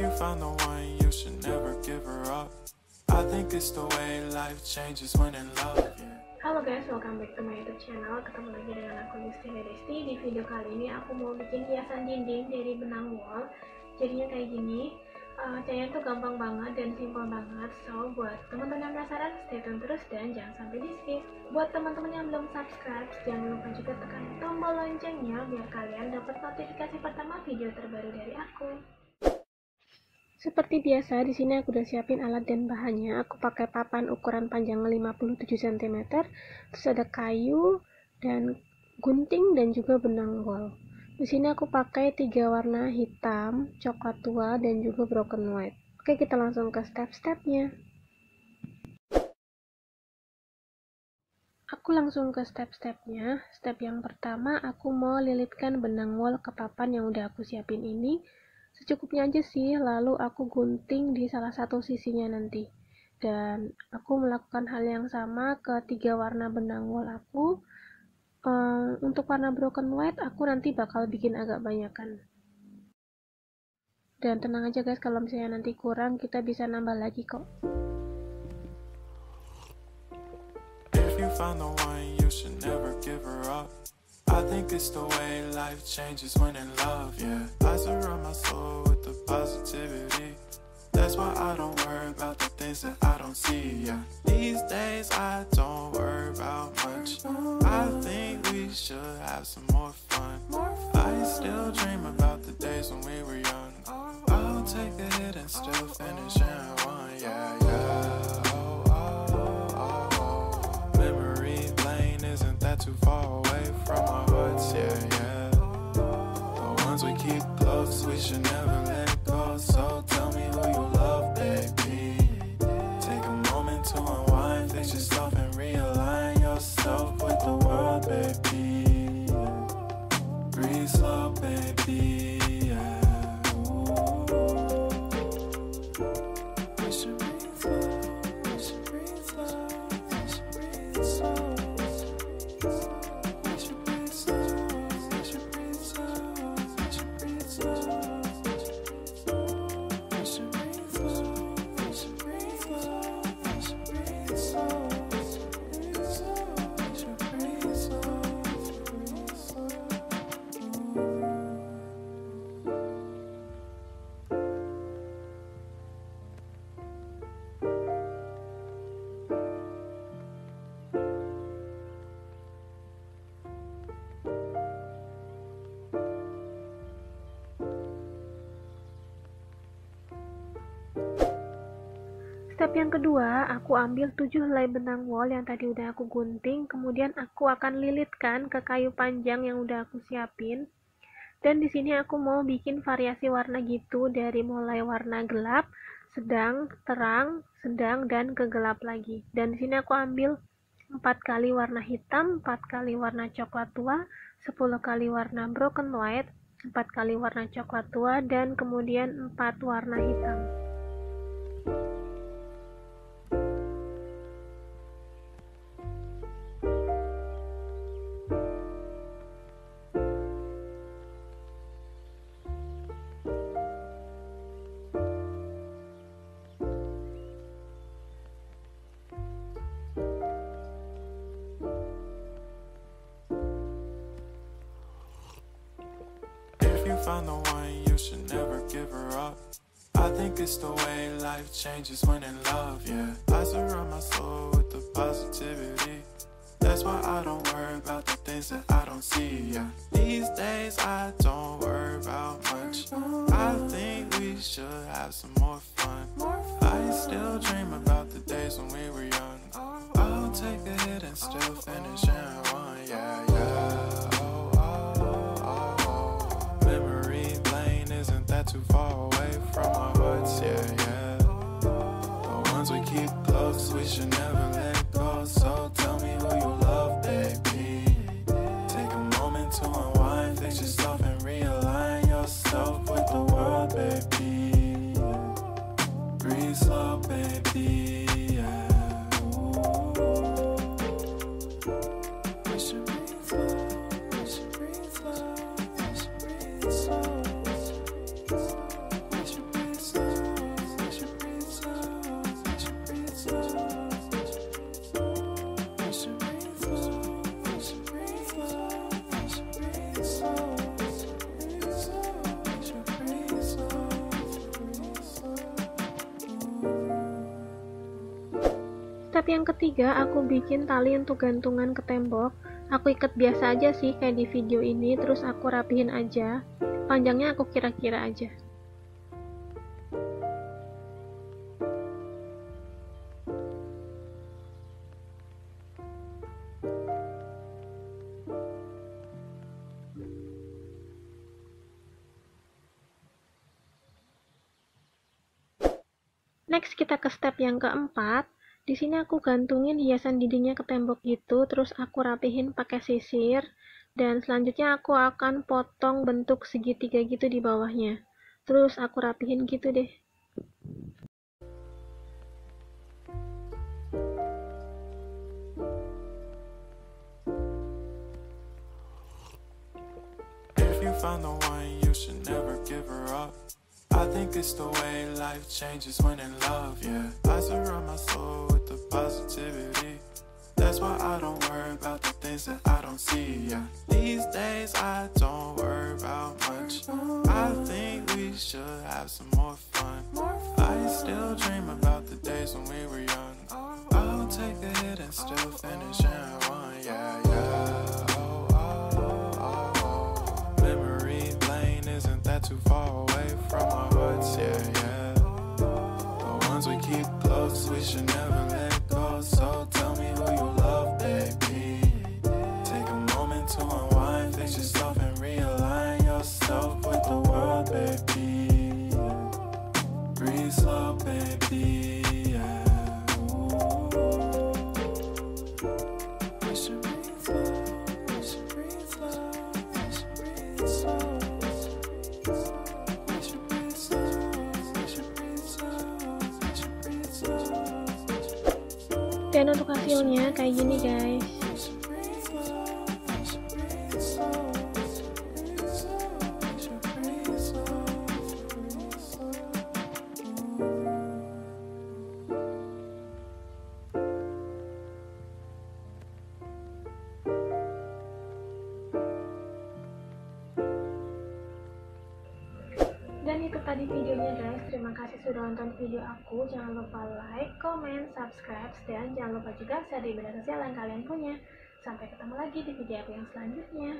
you found the one, you should never give her up. I think it's the way life changes when in love. Halo guys, welcome back to my YouTube channel. Ketemu lagi dengan aku Yustina Desti. Di video kali ini aku mau bikin hiasan dinding dari benang wol. Jadinya kayak gini. Caranya tuh gampang banget dan simple banget. So buat teman-teman yang penasaran, stay tune terus dan jangan sampai di skip. Buat teman-teman yang belum subscribe, jangan lupa juga tekan tombol loncengnya biar kalian dapat notifikasi pertama video terbaru dari aku. Seperti biasa, di sini aku udah siapin alat dan bahannya. Aku pakai papan ukuran panjang 57 cm, terus ada kayu dan gunting dan juga benang wol. Di sini aku pakai 3 warna hitam, coklat tua dan juga broken white. Oke, kita langsung ke step-stepnya. Aku langsung ke step-stepnya. Step yang pertama, aku mau lilitkan benang wol ke papan yang udah aku siapin ini. Secukupnya aja sih, lalu aku gunting di salah satu sisinya nanti. Dan aku melakukan hal yang sama ke 3 warna benang wol aku. Untuk warna broken white aku nanti bakal bikin agak banyakan. Dan tenang aja guys, kalau misalnya nanti kurang kita bisa nambah lagi kok. If you found the one, you should never give her up. I think it's the way life changes when in love, yeah. I surround my soul with the positivity. That's why I don't worry about the things that I don't see, yeah. These days I don't worry about much. I think we should have some more fun. I still dream about the days when we were young. I'll take a hit and still finish in one, yeah, yeah. Oh, oh, oh, oh. Memory lane, isn't that too far away from our hearts, yeah, yeah. The ones we keep close, we should never let go. So tell me who you love, baby. Take a moment to unwind, fix yourself and realign yourself with the world, baby. Breathe slow, baby, yeah. We should breathe slow, we should breathe slow, we should breathe slow. We should breathe slow, we should breathe slow, we should breathe slow. Step yang kedua, aku ambil 7 helai benang wol yang tadi udah aku gunting, kemudian aku akan lilitkan ke kayu panjang yang udah aku siapin. Dan di sini aku mau bikin variasi warna gitu, dari mulai warna gelap, sedang, terang, sedang, dan kegelap lagi. Dan di sini aku ambil 4 kali warna hitam, 4 kali warna coklat tua, 10 kali warna broken white, 4 kali warna coklat tua, dan kemudian 4 warna hitam. Found the one, you should never give her up. I think it's the way life changes when in love, yeah. I surround my soul with the positivity. That's why I don't worry about the things that I don't see, yeah. These days I don't worry about much. I think we should have some more fun. I still dream about the days when we were young. I'll take a hit and still finish in one, yeah, yeah. Too far away from our hearts, yeah, yeah. The ones we keep close, we should never let go. So tell me who you love, baby. Take a moment to unwind, fix yourself and realign yourself with the world, baby. Breathe slow, baby, yeah. We should breathe slow, we should breathe slow, we should breathe slow. We should breathe slow. step yang ketiga, aku bikin tali untuk gantungan ke tembok. Aku ikat biasa aja sih kayak di video ini, terus aku rapihin aja. Panjangnya aku kira-kira aja. Next kita ke step yang keempat. Di sini aku gantungin hiasan dindingnya ke tembok gitu, terus aku rapihin pakai sisir, dan selanjutnya aku akan potong bentuk segitiga gitu di bawahnya. Terus aku rapihin gitu deh. If you found the one, you should never give her up. I think it's the way life changes when in love, yeah. I surround my soul with the positivity. That's why I don't worry about the things that I don't see, yeah. These days I don't worry about much. I think we should have some more fun. I still dream about the days when we were young. I'll take a hit and still finish in one, yeah, yeah. Oh, oh, oh, oh. Memory lane isn't that too far away from our hearts, yeah, yeah. The ones we keep close, we should never let go. So tell me who you love, baby. Take a moment to unwind, fix yourself and realign yourself with the world, baby. Breathe slow, baby, yeah. We should breathe slow, we should breathe slow, we should breathe slow. Dan untuk hasilnya kayak gini guys. Dan itu tadi videonya guys. Terima kasih sudah nonton video aku. Jangan lupa like, comment, subscribe, dan jangan lupa juga share di media sosial yang kalian punya. Sampai ketemu lagi di video aku yang selanjutnya.